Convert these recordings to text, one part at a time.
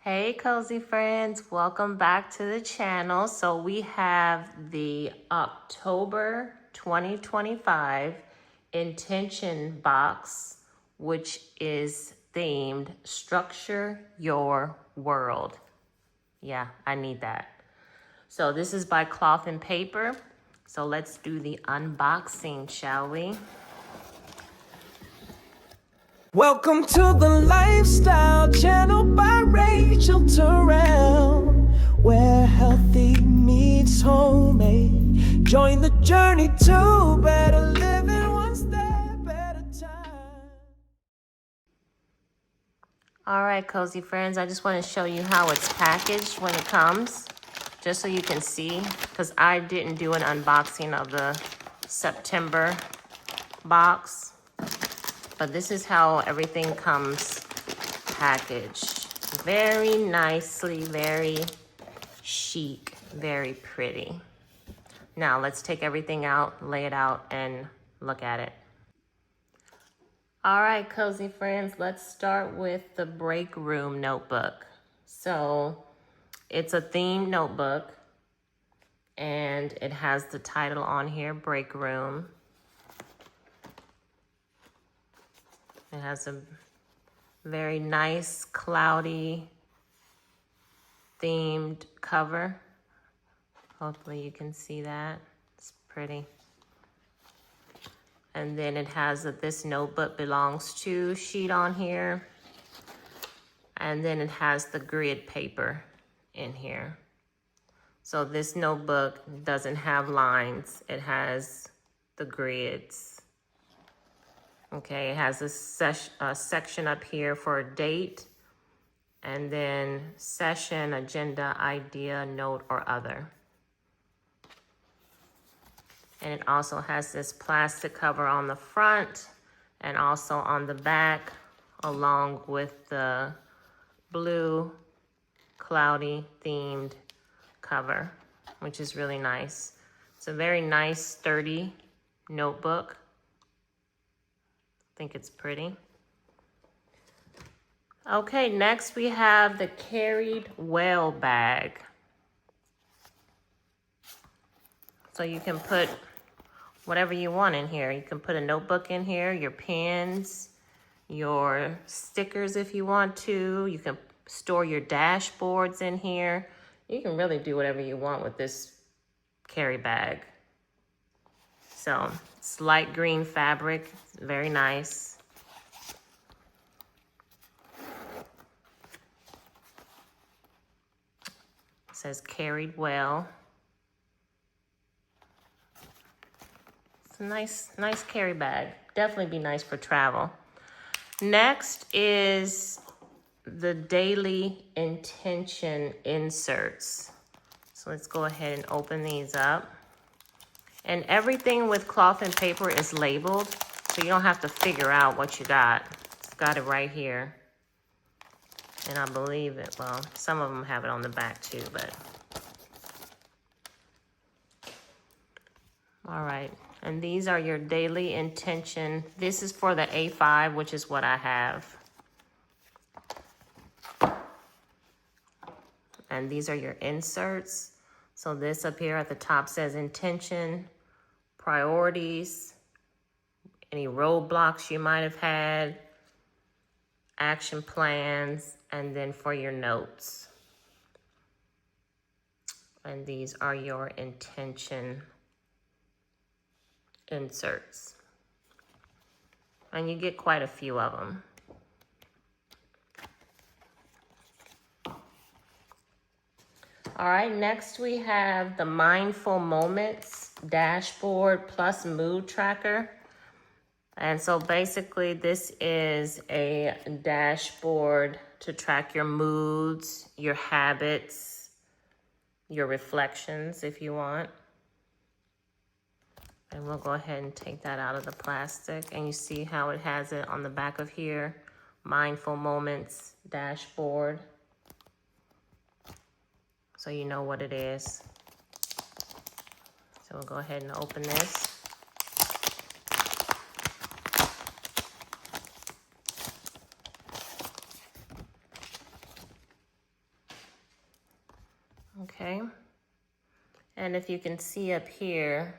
Hey cozy friends, welcome back to the channel. So we have the October 2025 intention box, which is themed Structure Your World. Yeah, I need that. So this is by Cloth and Paper. So let's do the unboxing, shall we? Welcome to the Lifestyle Channel by Rachel Terrell, where healthy meets homemade. Join the journey to better living, one step at a time. All right, cozy friends, I just want to show you how it's packaged when it comes, just so you can see, because I didn't do an unboxing of the September box, but this is how everything comes packaged. Very nicely, very chic, very pretty. Now let's take everything out, lay it out, and look at it. All right, cozy friends, let's start with the break room notebook. So it's a themed notebook and it has the title on here, Break Room. It has a very nice, cloudy, themed cover. Hopefully you can see that. It's pretty. And then it has a This Notebook Belongs To sheet on here. And then it has the grid paper in here. So this notebook doesn't have lines. It has the grids. Okay, it has a section up here for a date, and then session, agenda, idea, note, or other. And it also has this plastic cover on the front and also on the back, along with the blue, cloudy themed cover, which is really nice. It's a very nice, sturdy notebook. I think it's pretty. Okay, next we have the Carried Well bag. So you can put whatever you want in here. You can put a notebook in here, your pens, your stickers if you want to. You can store your dashboards in here. You can really do whatever you want with this carry bag. So it's light green fabric, very nice. It says Carried Well. It's a nice carry bag. Definitely be nice for travel. Next is the Daily Intention inserts. So let's go ahead and open these up. And everything with Cloth and Paper is labeled, so you don't have to figure out what you got. It's got it right here. And I believe it, well, some of them have it on the back too, but. All right, and these are your Daily Intention. This is for the A5, which is what I have. And these are your inserts. So this up here at the top says intention, priorities, any roadblocks you might have had, action plans, and then for your notes. And these are your intention inserts. And you get quite a few of them. All right, next we have the Mindful Moments Dashboard Plus Mood Tracker. And so basically this is a dashboard to track your moods, your habits, your reflections if you want. And we'll go ahead and take that out of the plastic. And you see how it has it on the back of here, Mindful Moments Dashboard. So you know what it is. So we'll go ahead and open this. Okay. And if you can see up here,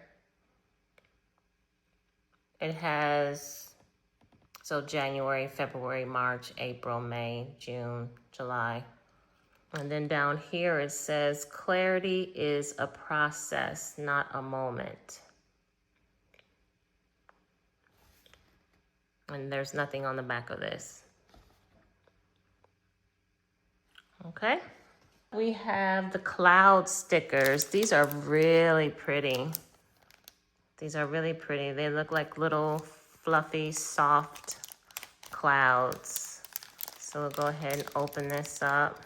it has, so January, February, March, April, May, June, July. And then down here it says, clarity is a process, not a moment. And there's nothing on the back of this. Okay. We have the cloud stickers. These are really pretty. These are really pretty. They look like little fluffy, soft clouds. So we'll go ahead and open this up.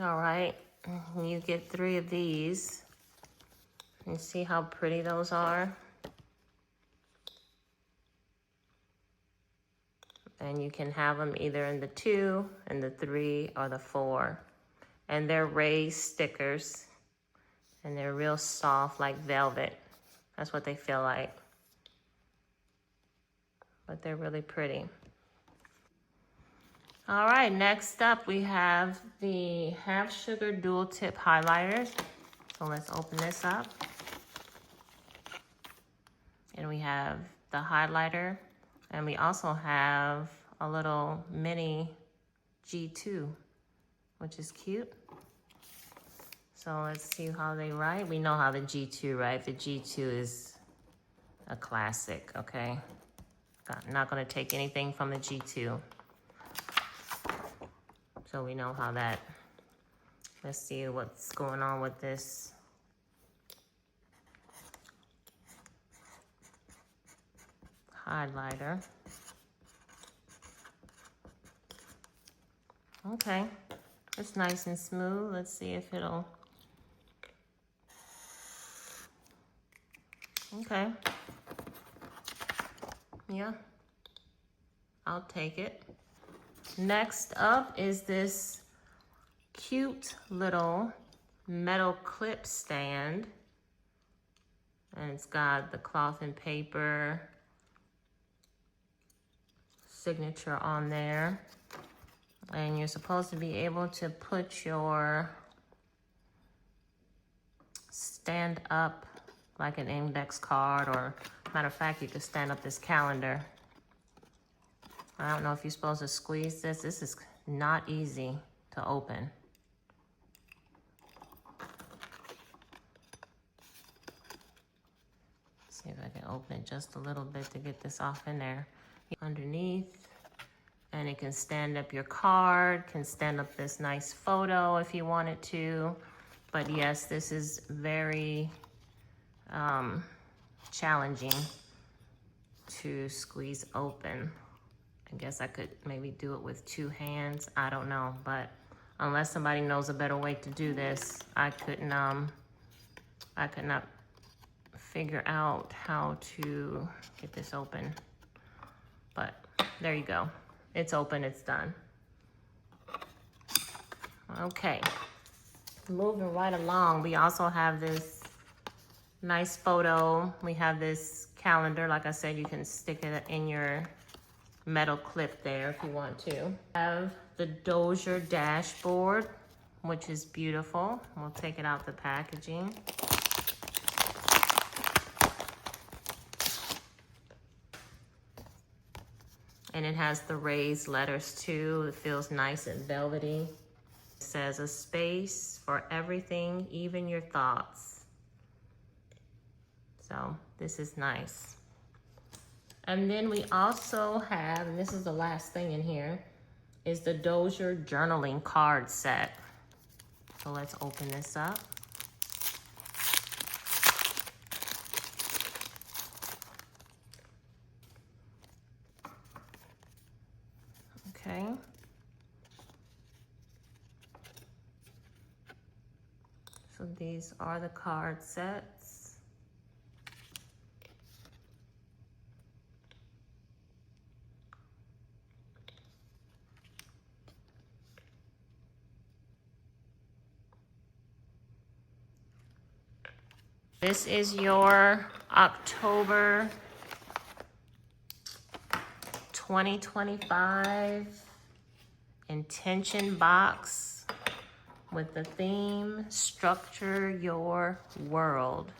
All right, you get 3 of these. You see how pretty those are? And you can have them either in the 2, and the 3, or the 4. And they're raised stickers. And they're real soft, like velvet. That's what they feel like. But they're really pretty. All right, next up we have the half sugar dual tip highlighters. So let's open this up. And we have the highlighter. And we also have a little mini G2, which is cute. So let's see how they write. We know how the G2 write. The G2 is a classic, okay? I'm not gonna take anything from the G2. So we know how that, let's see what's going on with this. Highlighter. Okay, it's nice and smooth. Let's see if it'll, okay. Yeah, I'll take it. Next up is this cute little metal clip stand. And it's got the cloth and paper signature on there. And you're supposed to be able to put your stand up like an index card, or matter of fact, you could stand up this calendar. I don't know if you're supposed to squeeze this. This is not easy to open. See if I can open it just a little bit to get this off in there. Underneath, and it can stand up your card, can stand up this nice photo if you wanted to. But yes, this is very challenging to squeeze open. I guess I could maybe do it with 2 hands. I don't know, but unless somebody knows a better way to do this, I could not figure out how to get this open. But there you go. It's open, it's done. Okay, moving right along, we also have this nice photo. We have this calendar. Like I said, you can stick it in your metal clip there if you want to. Have the Dozier dashboard, which is beautiful. We'll take it out the packaging. And it has the raised letters too. It feels nice and velvety. It says, a space for everything, even your thoughts. So this is nice. And then we also have, and this is the last thing in here, is the Dozier journaling card set. So let's open this up. Okay. So these are the card sets. This is your October 2025 intention box with the theme, Structure Your World.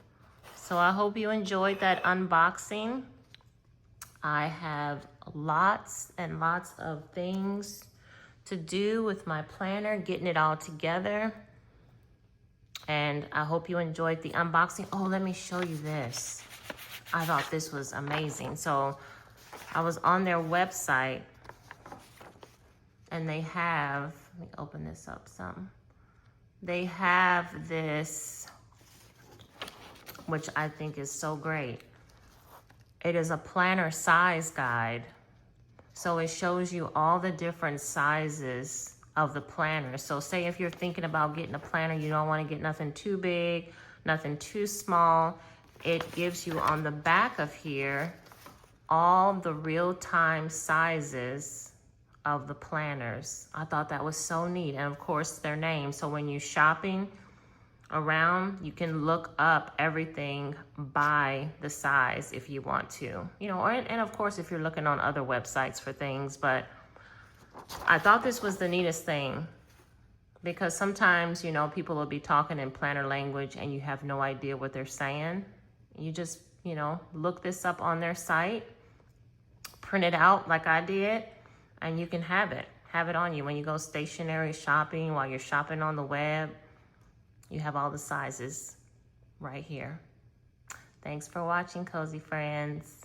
So I hope you enjoyed that unboxing. I have lots and lots of things to do with my planner, getting it all together. And I hope you enjoyed the unboxing. Oh, let me show you this. I thought this was amazing. So I was on their website and they have, let me open this up some. They have this, which I think is so great. It is a planner size guide. So it shows you all the different sizes of the planner. So say if you're thinking about getting a planner, you don't want to get nothing too big, nothing too small. It gives you on the back of here all the real-time sizes of the planners. I thought that was so neat. And of course their name. So when you're shopping around, you can look up everything by the size if you want to, you know, and of course if you're looking on other websites for things. But I thought this was the neatest thing, because sometimes, you know, people will be talking in planner language and you have no idea what they're saying. You just, you know, look this up on their site, print it out like I did, and you can have it on you when you go stationary shopping, while you're shopping on the web. You have all the sizes right here. Thanks for watching, Cozy Friends.